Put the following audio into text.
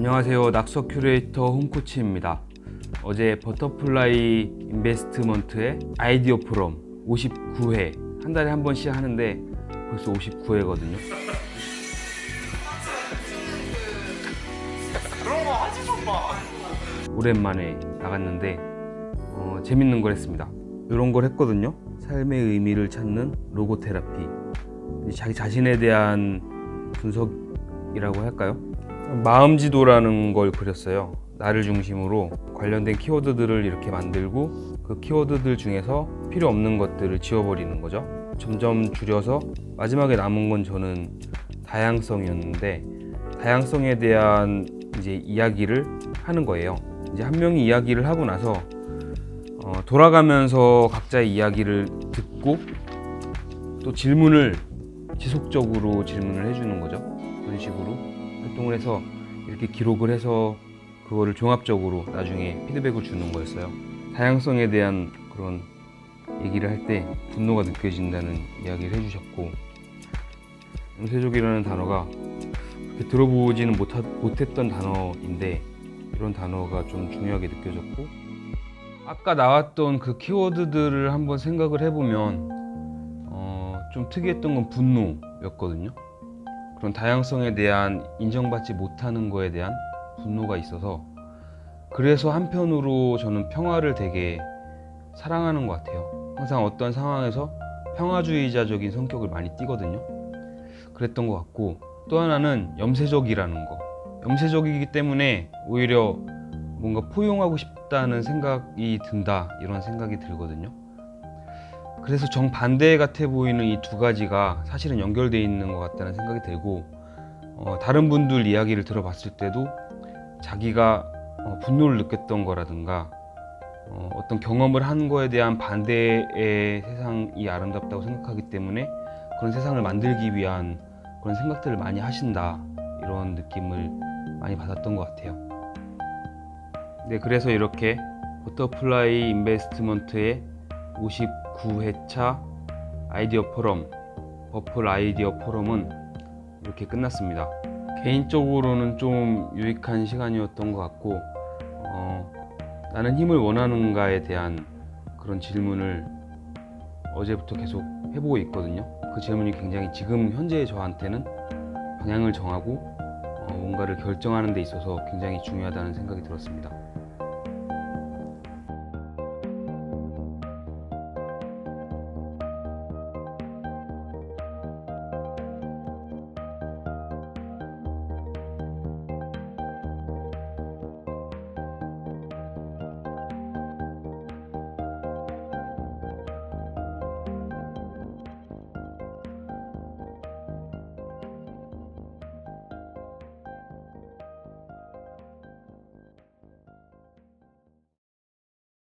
안녕하세요. 낙서 큐레이터 홈코치입니다. 어제 버터플라이 인베스트먼트의 아이디어 포럼 59회 한 달에 한 번씩 하는데 벌써 59회거든요. 그런 거 하지 좀 마. 오랜만에 나갔는데 재밌는 걸 했습니다. 이런 걸 했거든요. 삶의 의미를 찾는 로고 테라피. 자기 자신에 대한 분석이라고 할까요? 마음지도라는 걸 그렸어요. 나를 중심으로 관련된 키워드들을 이렇게 만들고 그 키워드들 중에서 필요 없는 것들을 지워버리는 거죠. 점점 줄여서 마지막에 남은 건 저는 다양성이었는데, 다양성에 대한 이제 이야기를 하는 거예요. 이제 한 명이 이야기를 하고 나서 돌아가면서 각자의 이야기를 듣고 또 질문을 지속적으로 질문을 해주는 거죠. 그런 식으로 활동을 해서 이렇게 기록을 해서 그거를 종합적으로 나중에 피드백을 주는 거였어요. 다양성에 대한 그런 얘기를 할 때 분노가 느껴진다는 이야기를 해주셨고, 염세족이라는 단어가 그렇게 들어보지는 못했던 단어인데 이런 단어가 좀 중요하게 느껴졌고, 아까 나왔던 그 키워드들을 한번 생각을 해보면 좀 특이했던 건 분노였거든요. 그런 다양성에 대한 인정받지 못하는 거에 대한 분노가 있어서, 그래서 한편으로 저는 평화를 되게 사랑하는 것 같아요. 항상 어떤 상황에서 평화주의자적인 성격을 많이 띠거든요. 그랬던 것 같고, 또 하나는 염세적이라는 거. 염세적이기 때문에 오히려 뭔가 포용하고 싶다는 생각이 든다, 이런 생각이 들거든요. 그래서 정반대 같아 보이는 이 두 가지가 사실은 연결되어 있는 것 같다는 생각이 들고, 다른 분들 이야기를 들어봤을 때도 자기가 분노를 느꼈던 거라든가 어떤 경험을 한 거에 대한 반대의 세상이 아름답다고 생각하기 때문에 그런 세상을 만들기 위한 그런 생각들을 많이 하신다, 이런 느낌을 많이 받았던 것 같아요. 네, 그래서 이렇게 버터플라이 인베스트먼트의 59회차 아이디어 포럼, 버플 아이디어 포럼은 이렇게 끝났습니다. 개인적으로는 좀 유익한 시간이었던 것 같고, 나는 힘을 원하는가에 대한 그런 질문을 어제부터 계속 해보고 있거든요. 그 질문이 굉장히 지금 현재의 저한테는 방향을 정하고 뭔가를 결정하는 데 있어서 굉장히 중요하다는 생각이 들었습니다.